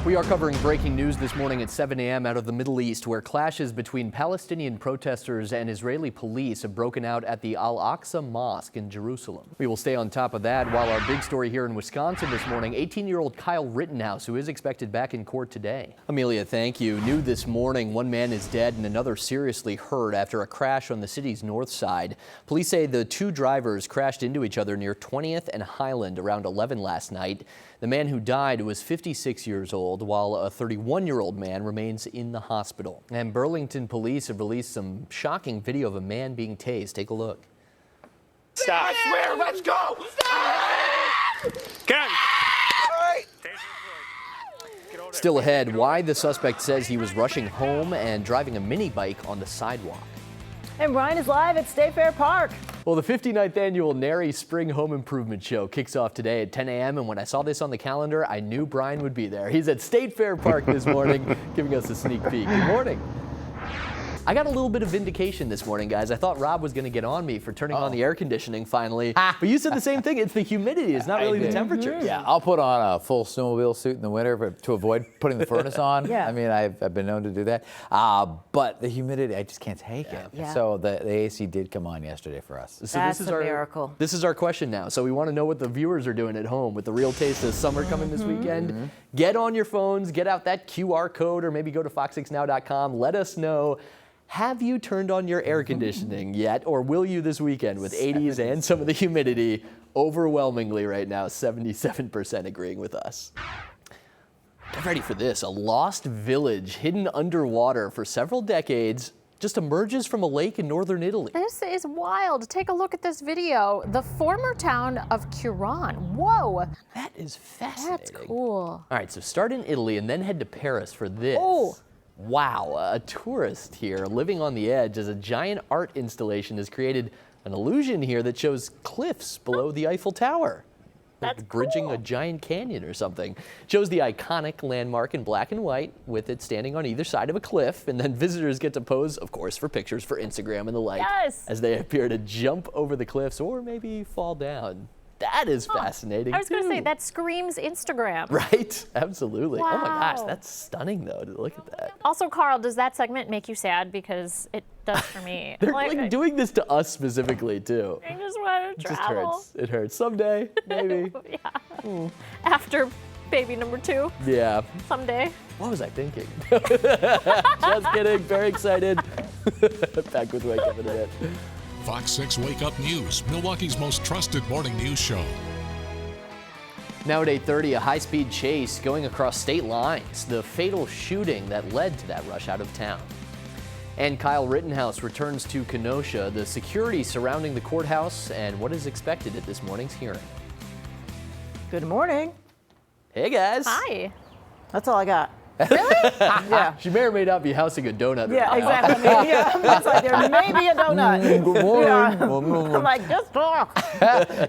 We are covering breaking news this morning at 7 a.m. out of the Middle East, where clashes between Palestinian protesters and Israeli police have broken out at the Al-Aqsa Mosque in Jerusalem. We will stay on top of that while our big story here in Wisconsin this morning, 18-year-old Kyle Rittenhouse, who is expected back in court today. Amelia, thank you. New this morning, one man is dead and another seriously hurt after a crash on the city's north side. Police say the two drivers crashed into each other near 20th and Highland around 11 last night. The man who died was 56 years old, while a 31-year-old man remains in the hospital. And Burlington police have released some shocking video of a man being tased. Take a look. Stop. I swear, let's go! Gun. Still ahead, why the suspect says he was rushing home and driving a mini bike on the sidewalk. And Brian is live at State Fair Park. Well, the 59th annual Nary Spring Home Improvement Show kicks off today at 10 a.m. And when I saw this on the calendar, I knew Brian would be there. He's at State Fair Park this morning, giving us a sneak peek. Good morning. I got a little bit of vindication this morning, guys. I thought Rob was going to get on me for turning on the air conditioning finally. But you said the same thing. It's the humidity. It's not really the temperature. Yeah, I'll put on a full snowmobile suit in the winter to avoid putting the furnace on. Yeah. I mean, I've been known to do that. But the humidity, I just can't take it. Yeah. So the AC did come on yesterday for us. So That's this is a our miracle. This is our question now. So we want to know what the viewers are doing at home with the real taste of summer coming this weekend. Get on your phones, get out that QR code, or maybe go to fox6now.com. Let us know. Have you turned on your air conditioning yet, or will you this weekend with 80s and some of the humidity? Overwhelmingly right now, 77% agreeing with us. Get ready for this. A lost village hidden underwater for several decades just emerges from a lake in northern Italy. This is wild. Take a look at this video. The former town of Curan. Whoa. That is fascinating. That's cool. All right, so start in Italy and then head to Paris for this. Oh. Wow, a tourist here living on the edge as a giant art installation has created an illusion here that shows cliffs below the Eiffel Tower. That's like bridging cool. a giant canyon or something. Shows the iconic landmark in black and white with it standing on either side of a cliff, and then visitors get to pose, of course, for pictures for Instagram and the like, Yes. as they appear to jump over the cliffs or maybe fall down. That is fascinating. I was going to say, too. that screams Instagram. Right? Absolutely. Oh my gosh, Wow. that's stunning though. Look at that. Also, Carl, does that segment make you sad? Because it does for me. They're like doing this to us specifically too. I just want It to just travel. hurts. It hurts. Someday, maybe. Yeah. After baby number 2, Yeah. someday. What was I thinking? Just kidding. Very excited. Back with Wake Up in a bit. Fox 6 Wake Up News, Milwaukee's most trusted morning news show. Now at 8:30, a high-speed chase going across state lines. The fatal shooting that led to that rush out of town. And Kyle Rittenhouse returns to Kenosha. The security surrounding the courthouse and what is expected at this morning's hearing. Good morning. Hey guys. Hi. That's all I got. Really? Yeah. She may or may not be housing a donut. Yeah, right now. exactly. I mean, yeah, it's like there may be a donut. Good morning. Yeah. I'm like, just talk.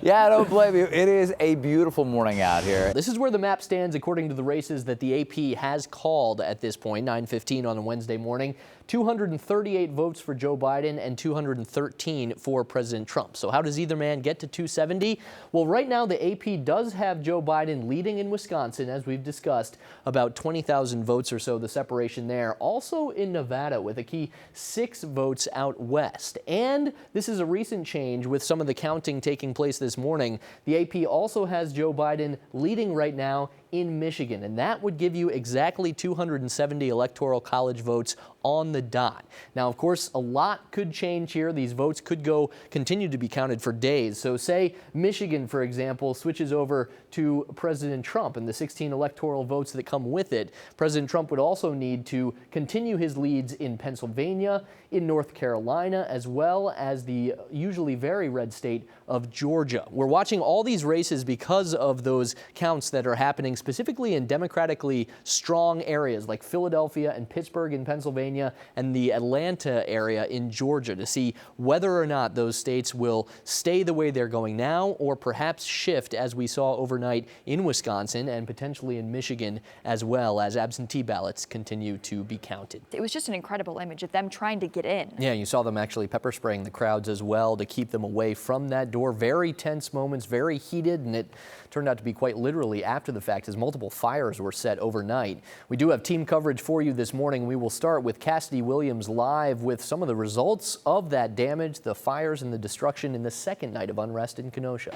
Yeah, don't blame you. It is a beautiful morning out here. This is where the map stands according to the races that the AP has called at this point, 9:15 on a Wednesday morning. 238 votes for Joe Biden and 213 for President Trump. So how does either man get to 270? Well, right now the AP does have Joe Biden leading in Wisconsin, as we've discussed, about 20,000 votes or so, the separation there. Also in Nevada with a key 6 votes out west. And this is a recent change with some of the counting taking place this morning. The AP also has Joe Biden leading right now in Michigan, and that would give you exactly 270 Electoral College votes on the dot. Now, of course, a lot could change here. These votes could continue to be counted for days. So say Michigan, for example, switches over to President Trump and the 16 electoral votes that come with it. President Trump would also need to continue his leads in Pennsylvania, in North Carolina, as well as the usually very red state of Georgia. We're watching all these races because of those counts that are happening specifically in democratically strong areas like Philadelphia and Pittsburgh in Pennsylvania and the Atlanta area in Georgia to see whether or not those states will stay the way they're going now or perhaps shift, as we saw overnight in Wisconsin and potentially in Michigan, as well as absentee ballots continue to be counted. It was just an incredible image of them trying to get in. Yeah, you saw them actually pepper spraying the crowds as well to keep them away from that door. Very tense moments, very heated, and it turned out to be quite literally after the fact as multiple fires were set overnight. We do have team coverage for you this morning. We will start with Cassidy Williams live with some of the results of that damage, the fires and the destruction in the second night of unrest in Kenosha.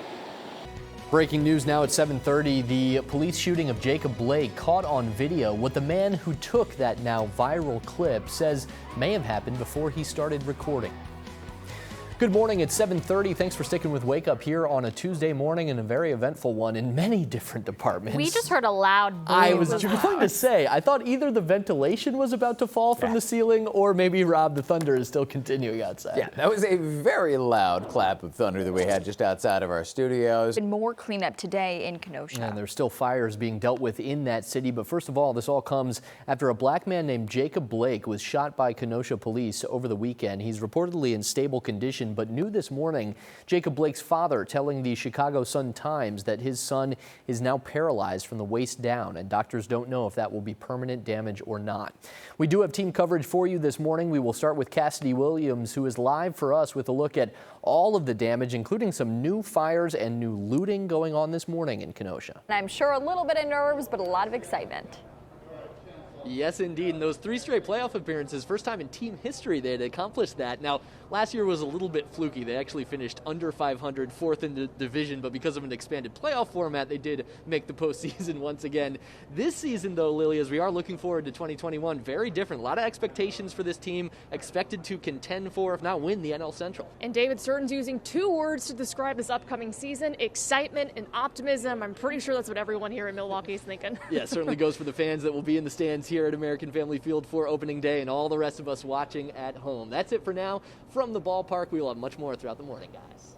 Breaking news now at 7:30, the police shooting of Jacob Blake caught on video. What the man who took that now viral clip says may have happened before he started recording. Good morning, it's 7:30. Thanks for sticking with Wake Up here on a Tuesday morning, and a very eventful one in many different departments. We just heard a loud boom. I was going to say, I thought either the ventilation was about to fall from the ceiling, or maybe, Rob, the thunder is still continuing outside. Yeah, that was a very loud clap of thunder that we had just outside of our studios. And more cleanup today in Kenosha. And there's still fires being dealt with in that city. But first of all, this all comes after a black man named Jacob Blake was shot by Kenosha police over the weekend. He's reportedly in stable condition, but new this morning, Jacob Blake's father telling the Chicago Sun-Times that his son is now paralyzed from the waist down, and doctors don't know if that will be permanent damage or not. We do have team coverage for you this morning. We will start with Cassidy Williams, who is live for us with a look at all of the damage, including some new fires and new looting going on this morning in Kenosha. And I'm sure a little bit of nerves, but a lot of excitement. Yes, indeed. And those 3 straight playoff appearances, first time in team history they had accomplished that. Now, last year was a little bit fluky. They actually finished under 500, 4th in the division, but because of an expanded playoff format, they did make the postseason once again. This season, though, Lily, as we are looking forward to 2021, very different. A lot of expectations for this team, expected to contend for, if not win, the NL Central. And David Stern's using 2 words to describe this upcoming season: excitement and optimism. I'm pretty sure that's what everyone here in Milwaukee is thinking. Yeah, certainly goes for the fans that will be in the stands here at American Family Field for opening day, and all the rest of us watching at home. That's it for now from the ballpark. We will have much more throughout the morning, guys.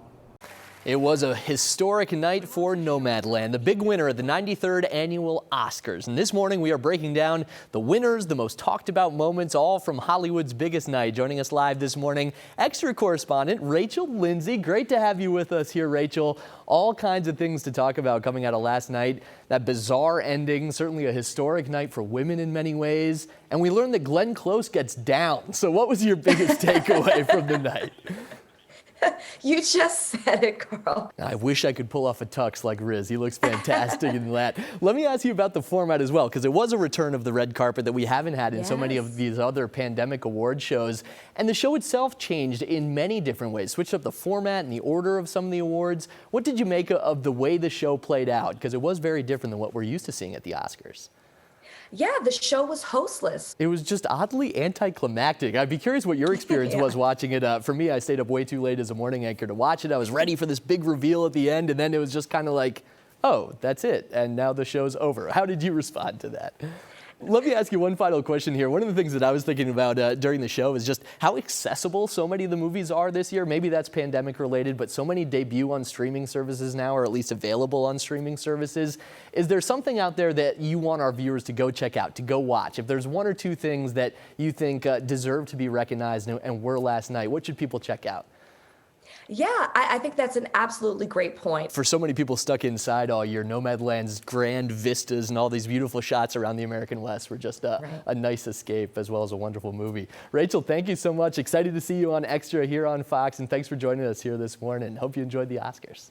It was a historic night for Nomadland, the big winner at the 93rd Annual Oscars. And this morning we are breaking down the winners, the most talked about moments, all from Hollywood's biggest night. Joining us live this morning, extra correspondent Rachel Lindsay. Great to have you with us here, Rachel. All kinds of things to talk about coming out of last night. That bizarre ending, certainly a historic night for women in many ways. And we learned that Glenn Close gets down. So what was your biggest takeaway from the night? You just said it, Carl. I wish I could pull off a tux like Riz. He looks fantastic in that. Let me ask you about the format as well, because it was a return of the red carpet that we haven't had in so many of these other pandemic award shows. And the show itself changed in many different ways, switched up the format and the order of some of the awards. What did you make of the way the show played out? Because it was very different than what we're used to seeing at the Oscars. Yeah, the show was hostless. It was just oddly anticlimactic. I'd be curious what your experience was watching it. For me, I stayed up way too late as a morning anchor to watch it. I was ready for this big reveal at the end, and then it was just kind of like, oh, that's it, and now the show's over. How did you respond to that? Let me ask you one final question here. One of the things that I was thinking about during the show is just how accessible so many of the movies are this year. Maybe that's pandemic related, but so many debut on streaming services now, or at least available on streaming services. Is there something out there that you want our viewers to go check out, to go watch? If there's 1 or 2 things that you think deserve to be recognized and were last night, what should people check out? Yeah, I think that's an absolutely great point. For so many people stuck inside all year, Nomadland's grand vistas and all these beautiful shots around the American West were just a nice escape, as well as a wonderful movie. Rachel, thank you so much. Excited to see you on Extra here on Fox, and thanks for joining us here this morning. Hope you enjoyed the Oscars.